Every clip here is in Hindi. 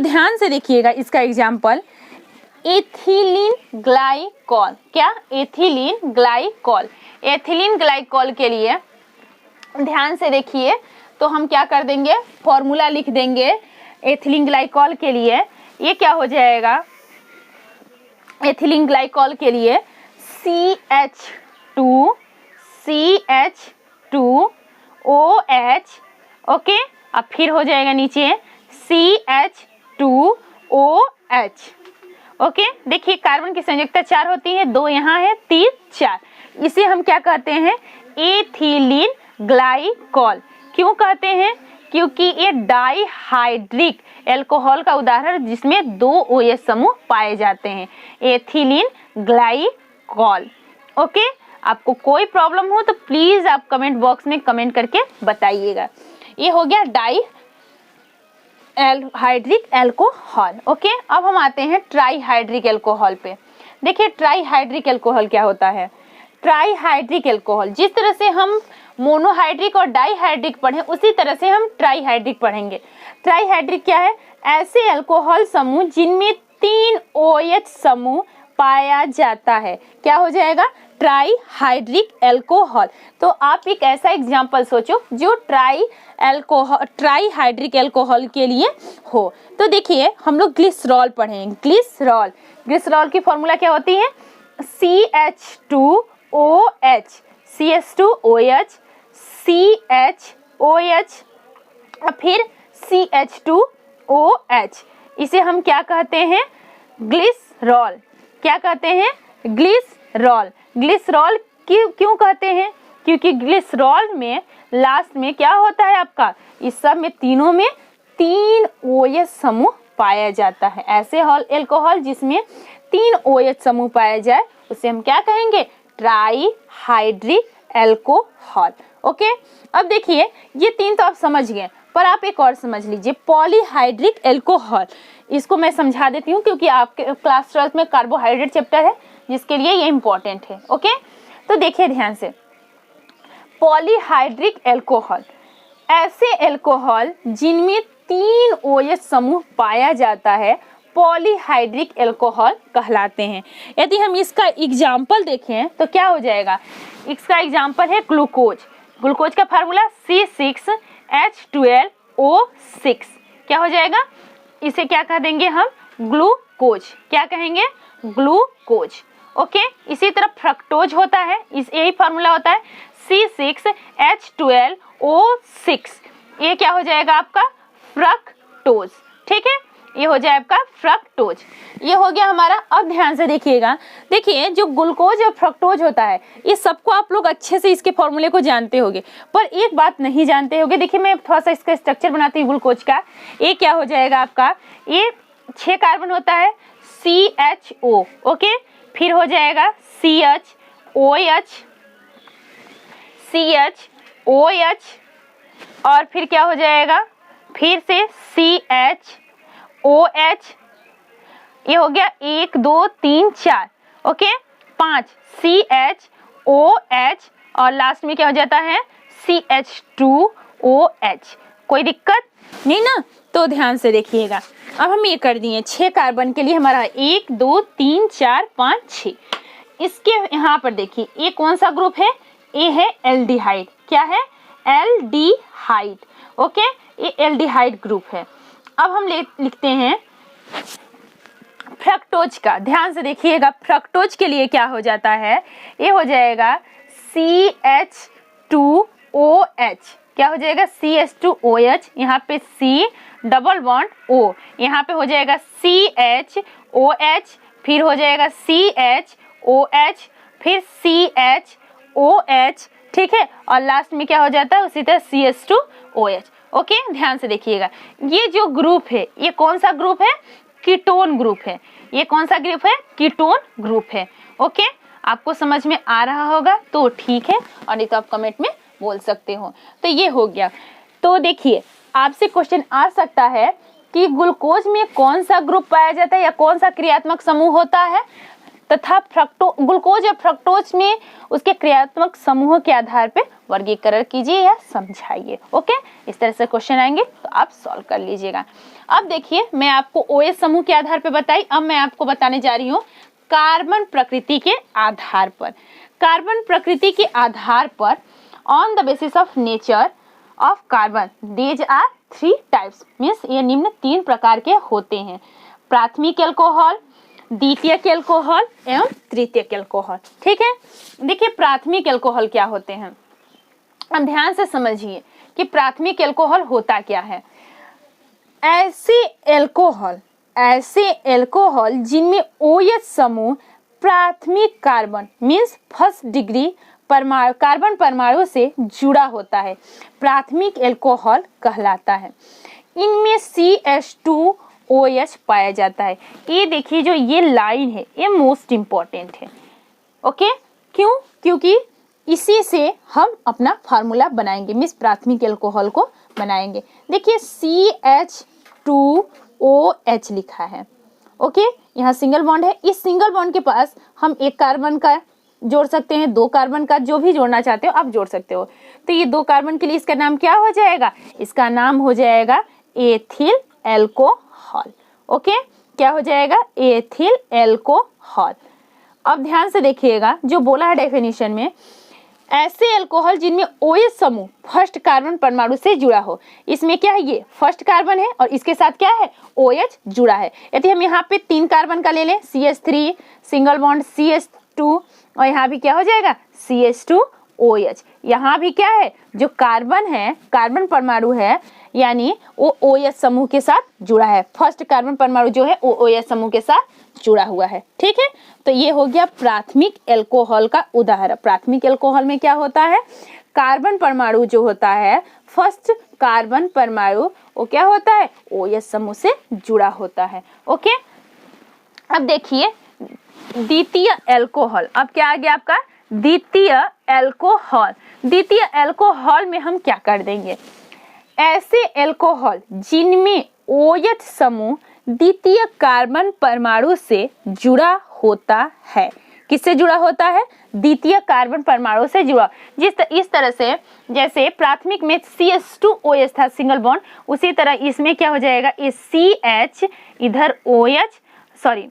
ध्यान से देखिएगा इसका एग्जाम्पल, एथिलीन ग्लाइकॉल। क्या? Ethylene glycol. एथिलीन ग्लाइकॉल के लिए ध्यान से देखिए, तो हम क्या कर देंगे, फॉर्मूला लिख देंगे एथिलीन ग्लाइकॉल के लिए। ये क्या हो जाएगा, एथिलीन ग्लाइकॉल के लिए CH2OH, ओके। अब फिर हो जाएगा नीचे CH2OH, ओके। देखिए कार्बन की संयोजकता 4 होती है, 2 यहाँ है, 3 4। इसे हम क्या कहते हैं, एथिलीन ग्लाइकॉल। क्यों कहते हैं, क्योंकि ये डाइहाइड्रिक एल्कोहल का उदाहरण जिसमें 2 OH समूह पाए जाते हैं, एथिलीन ग्लाइकॉल, ओके। आपको कोई प्रॉब्लम हो तो प्लीज आप कमेंट बॉक्स में कमेंट करके बताइएगा। ये हो गया डाइहाइड्रिक एल्कोहल, ओके। अब हम आते हैं ट्राइहाइड्रिक एल्कोहल पे। देखिए ट्राइहाइड्रिक एल्कोहल क्या होता है। ट्राइहाइड्रिक एल्कोहल, जिस तरह से हम मोनोहाइड्रिक और डाइहाइड्रिक पढ़े उसी तरह से हम ट्राइहाइड्रिक पढ़ेंगे। ट्राइहाइड्रिक क्या है, ऐसे एल्कोहल समूह जिनमें 3 OH समूह पाया जाता है। क्या हो जाएगा, ट्राइहाइड्रिक एल्कोहल। तो आप एक ऐसा एग्जाम्पल सोचो जो ट्राइहाइड्रिक एल्कोहल के लिए हो। तो देखिए हम लोग ग्लिसरॉल पढ़ें। ग्लिसरॉल की फॉर्मूला क्या होती है, CH2OH, CH2OH, CHOH, फिर CH2OH। इसे हम क्या कहते हैं, ग्लिसरॉल। क्या कहते हैं, ग्लिसरॉल। ग्लिसरॉल क्यों कहते हैं, क्योंकि ग्लिसरॉल में लास्ट में क्या होता है आपका, इस सब में तीनों में 3 OH समूह पाया जाता है। ऐसे एल्कोहल जिसमें 3 OH समूह पाया जाए उसे हम क्या कहेंगे, ट्राइहाइड्रिक एल्कोहल, ओके। अब देखिए ये 3 तो आप समझ गए, पर आप एक और समझ लीजिए, पॉलीहाइड्रिक एल्कोहल। इसको मैं समझा देती हूँ क्योंकि आपके क्लास 12 में कार्बोहाइड्रेट चैप्टर है जिसके लिए ये इंपॉर्टेंट है, ओके। तो देखिए ध्यान से, पॉलीहाइड्रिक एल्कोहल, ऐसे एल्कोहल जिनमें 3 OH समूह पाया जाता है पॉलीहाइड्रिक एल्कोहल कहलाते हैं। यदि हम इसका एग्जाम्पल देखें तो क्या हो जाएगा, इसका एग्जाम्पल है ग्लूकोज। ग्लूकोज का फार्मूला C6H12O6। क्या हो जाएगा, इसे क्या कह देंगे हम, ग्लूकोज। क्या कहेंगे, ग्लूकोज, ओके। इसी तरह फ्रक्टोज होता है, यही फार्मूला होता है C6H12O6। ये क्या हो जाएगा आपका, फ्रक्टोज, ठीक है। ये हो जाए आपका फ्रक्टोज। ये हो गया हमारा। अब ध्यान से देखिएगा, देखिए जो ग्लूकोज और फ्रक्टोज होता है ये सबको आप लोग अच्छे से इसके फॉर्मूले को जानते होंगे, पर एक बात नहीं जानते होंगे। देखिए मैं थोड़ा सा इसका स्ट्रक्चर बनाती हूँ ग्लूकोज का। ये क्या हो जाएगा आपका, ये 6 कार्बन होता है, CHO, ओके। फिर हो जाएगा CHOH, CHOH, और फिर क्या हो जाएगा, फिर से CHOH। ये हो गया 1 2 3 4, ओके। 5 CHOH, और लास्ट में क्या हो जाता है, CH2OH। कोई दिक्कत नहीं ना। तो ध्यान से देखिएगा, अब हम ये कर दिए 6 कार्बन के लिए हमारा 1 2 3 4 5 6। इसके यहाँ पर देखिए ये कौन सा ग्रुप है, ये है एल्डिहाइड। क्या है, एल्डिहाइड, ओके। ये एल्डिहाइड ग्रुप है। अब हम लिखते हैं फ्रक्टोज का। ध्यान से देखिएगा, फ्रक्टोज के लिए क्या हो जाता है, ये हो जाएगा CH2OH। क्या हो जाएगा, CH2OH, यहाँ पे C डबल बॉन्ड O, यहाँ पे हो जाएगा CHOH, फिर हो जाएगा CHOH, फिर CHOH, ठीक है। और लास्ट में क्या हो जाता है, उसी तरह CH2OH, ओके। ध्यान से देखिएगा, ये जो ग्रुप है ये कौन सा ग्रुप है, कीटोन ग्रुप है। ये कौन सा ग्रुप है, कीटोन ग्रुप है, ओके। आपको समझ में आ रहा होगा तो ठीक है, और नहीं तो आप कमेंट में बोल सकते हो। तो ये हो गया। तो देखिए आपसे क्वेश्चन आ सकता है कि ग्लूकोज में कौन सा ग्रुप पाया जाता है या कौन सा क्रियात्मक समूह होता है। तथा ग्लूकोज और फ्रक्टोज में उसके क्रियात्मक समूहों के आधार पर वर्गीकरण कीजिए या समझाइए। ओके, इस तरह से क्वेश्चन आएंगे तो आप सॉल्व कर लीजिएगा। अब देखिए, मैं आपको OH समूह के आधार पर बताई, अब मैं आपको बताने जा रही हूँ कार्बन प्रकृति के आधार पर। कार्बन प्रकृति के आधार पर on the basis of nature of carbon these are 3 types, means ये निम्न 3 प्रकार के होते हैं, प्राथमिक एल्कोहल, द्वितीयक एल्कोहल एवं तृतीयक एल्कोहल। ठीक है, देखिए प्राथमिक एल्कोहल क्या होते हैं, अब ध्यान से समझिए कि प्राथमिक एल्कोहल होता क्या है। ऐसे एल्कोहल जिनमें OH समूह प्राथमिक carbon means first degree carbon परमाणु से जुड़ा होता है, प्राथमिक एल्कोहल कहलाता है। इनमें CH2OH पाया जाता है। ये देखिए, जो ये लाइन है ये मोस्ट इम्पॉर्टेंट है। ओके, क्यों? क्योंकि इसी से हम अपना फार्मूला बनाएंगे, मीन्स प्राथमिक एल्कोहल को बनाएंगे। देखिए CH2OH लिखा है। ओके, यहाँ सिंगल बॉन्ड है, इस सिंगल बॉन्ड के पास हम एक कार्बन का जोड़ सकते हैं, 2 कार्बन का, जो भी जोड़ना चाहते हो आप जोड़ सकते हो। तो ये 2 कार्बन के लिए इसका नाम क्या हो जाएगा? इसका नाम हो जाएगा एथिल एल्कोहल। ओके, क्या हो जाएगा? Ethyl alcohol. अब ध्यान से देखिएगा, जो बोला है डेफिनेशन में, ऐसे एल्कोहल जिनमें OH समूह फर्स्ट कार्बन परमाणु से जुड़ा हो। इसमें क्या है? ये फर्स्ट कार्बन है और इसके साथ क्या है? OH जुड़ा है। यदि हम यहाँ पे 3 कार्बन का ले लें, CH3 सिंगल बॉन्ड CH2, और यहाँ भी क्या हो जाएगा? CH2OH। यहाँ भी क्या है? जो कार्बन है, कार्बन परमाणु है, यानी वो OH समूह के साथ जुड़ा है। फर्स्ट कार्बन परमाणु जो है वो OH समूह के साथ जुड़ा हुआ है। ठीक है, तो ये हो गया प्राथमिक एल्कोहल का उदाहरण। प्राथमिक एल्कोहल में क्या होता है? कार्बन परमाणु जो होता है, फर्स्ट कार्बन परमाणु, वो क्या होता है? OH समूह से जुड़ा होता है। ओके, अब देखिए द्वितीय एल्कोहल। अब क्या आ गया आपका? द्वितीय एल्कोहल। द्वितीय एल्कोहल में हम क्या कर देंगे? ऐसे एल्कोहल जिनमें OH समूह द्वितीय कार्बन परमाणु से जुड़ा होता है। किससे जुड़ा होता है? द्वितीय कार्बन परमाणु से जुड़ा। इस तरह से जैसे प्राथमिक में CH2OH था सिंगल बॉन्ड, उसी तरह इसमें क्या हो जाएगा? ये CH, इधर OH, सॉरी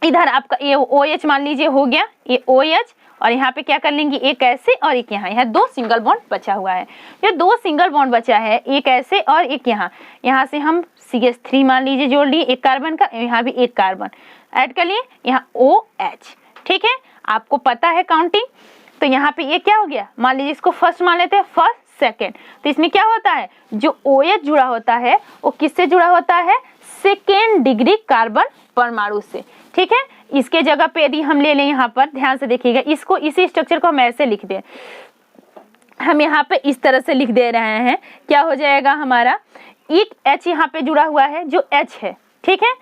इधर आपका ये OH मान लीजिए हो गया, ये OH, और यहाँ पे क्या कर लेंगे? एक ऐसे और एक यहाँ 2 सिंगल बॉन्ड बचा हुआ है। ये 2 सिंगल बॉन्ड बचा है, एक ऐसे और एक यहाँ से हम CH3 मान लीजिए जोड़ लिए एक कार्बन का, यहाँ भी एक कार्बन ऐड कर लिए, यहाँ OH। ठीक है, आपको पता है काउंटिंग, तो यहाँ पे ये क्या हो गया? मान लीजिए इसको फर्स्ट मान लेते हैं, फर्स्ट सेकेंड। तो इसमें क्या होता है? जो OH जुड़ा होता है वो किससे जुड़ा होता है? सेकेंड डिग्री कार्बन परमाणु से। ठीक है, इसके जगह पे यदि हम ले लें, यहाँ पर ध्यान से देखिएगा, इसको इसी स्ट्रक्चर को हम ऐसे लिख दें, हम यहाँ पे इस तरह से लिख दे रहे हैं, क्या हो जाएगा हमारा? एक H यहाँ पे जुड़ा हुआ है जो H है। ठीक है,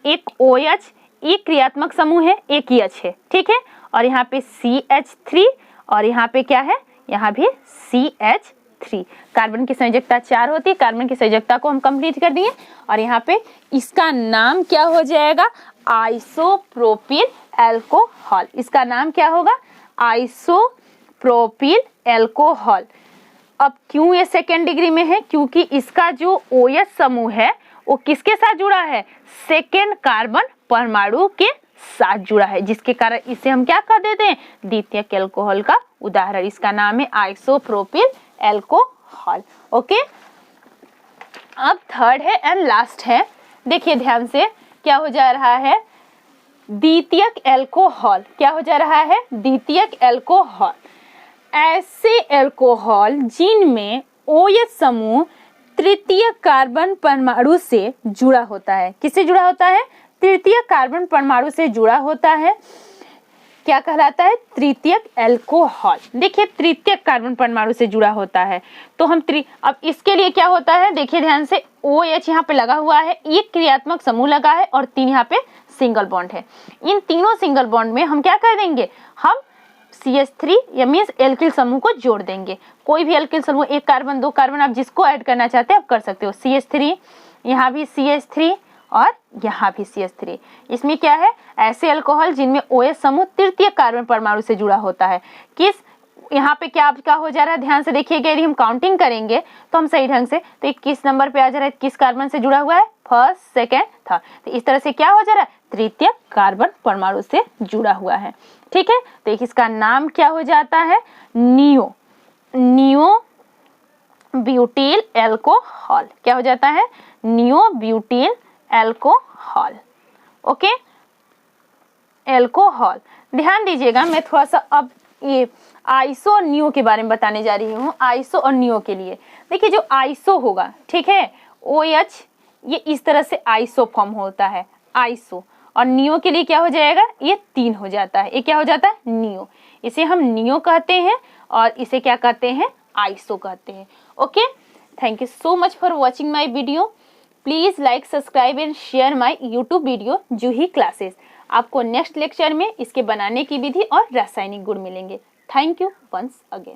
एक OH, एक क्रियात्मक समूह है, एक H है। ठीक है, और यहाँ पे CH3 और यहाँ पे क्या है? यहाँ भी CH3। कार्बन की संयोजकता 4 होती है, कार्बन की संयोजकता को हम कंप्लीट कर दिए, और यहाँ पे इसका नाम क्या हो जाएगा? Isopropyl alcohol. इसका नाम क्या होगा? Isopropyl alcohol. अब क्यों ये सेकेंड डिग्री में है? क्योंकि इसका जो OH समूह है वो किसके साथ जुड़ा है? सेकेंड कार्बन परमाणु के साथ जुड़ा है, जिसके कारण इसे हम क्या कर देते हैं? द्वितीयक एल्कोहल का उदाहरण। इसका नाम है आइसोप्रोपिल एल्कोहल। ओके, अब थर्ड है एंड लास्ट है, देखिए ध्यान से, क्या हो जा रहा है? द्वितीयक एल्कोहल। क्या हो जा रहा है? द्वितीयक एल्कोहल। ऐसे एल्कोहल जिनमें OH समूह तृतीय कार्बन परमाणु से जुड़ा होता है। किससे जुड़ा होता है? तृतीय कार्बन परमाणु से जुड़ा होता है, क्या कहलाता है? तृतीयक एल्कोहल। देखिए तृतीयक कार्बन परमाणु से जुड़ा होता है, तो हम अब इसके लिए क्या होता है? देखिए ध्यान से, OH यहाँ पे लगा हुआ है, एक क्रियात्मक समूह लगा है और 3 यहाँ पे सिंगल बॉन्ड है। इन तीनों सिंगल बॉन्ड में हम क्या कर देंगे? हम CH3 या मीन्स एल्किल समूह को जोड़ देंगे। कोई भी एल्किल समूह, 1 कार्बन 2 कार्बन, आप जिसको ऐड करना चाहते हैं आप कर सकते हो। CH3, यहाँ भी CH3 और यहाँ भी CH3। इसमें क्या है, ऐसे अल्कोहल जिनमें OH समूह तृतीय कार्बन परमाणु से जुड़ा होता है। किस, यहाँ पे क्या आपका हो जा रहा है, ध्यान से देखिएगा, यदि हम काउंटिंग करेंगे तो हम सही ढंग से, तो ये किस नंबर पे आ जा रहा है, किस कार्बन से जुड़ा हुआ है, फर्स्ट, सेकेंड, थर्ड। तो इस तरह से क्या हो जा रहा है, तृतीय कार्बन परमाणु से जुड़ा हुआ है। ठीक है, तो इसका नाम क्या हो जाता है, नियो ब्यूटिल एल्कोहल। क्या हो जाता है, neo butyl alcohol. Okay, alcohol. ध्यान दीजिएगा, मैं थोड़ा सा अब ये आइसो और नियो के बारे में बताने जा रही हूँ। आइसो और नियो के लिए देखिए, जो आइसो होगा, ठीक है, OH, ये इस तरह से आइसो फॉर्म होता है, आइसो। और नियो के लिए क्या हो जाएगा, ये 3 हो जाता है। ये क्या हो जाता है, नियो। इसे हम नियो कहते हैं और इसे क्या कहते हैं, आइसो कहते हैं। Okay, thank you so much for watching my video. Please like, subscribe and share my YouTube video Juhi classes. आपको नेक्स्ट लेक्चर में इसके बनाने की विधि और रासायनिक गुण मिलेंगे। Thank you once again.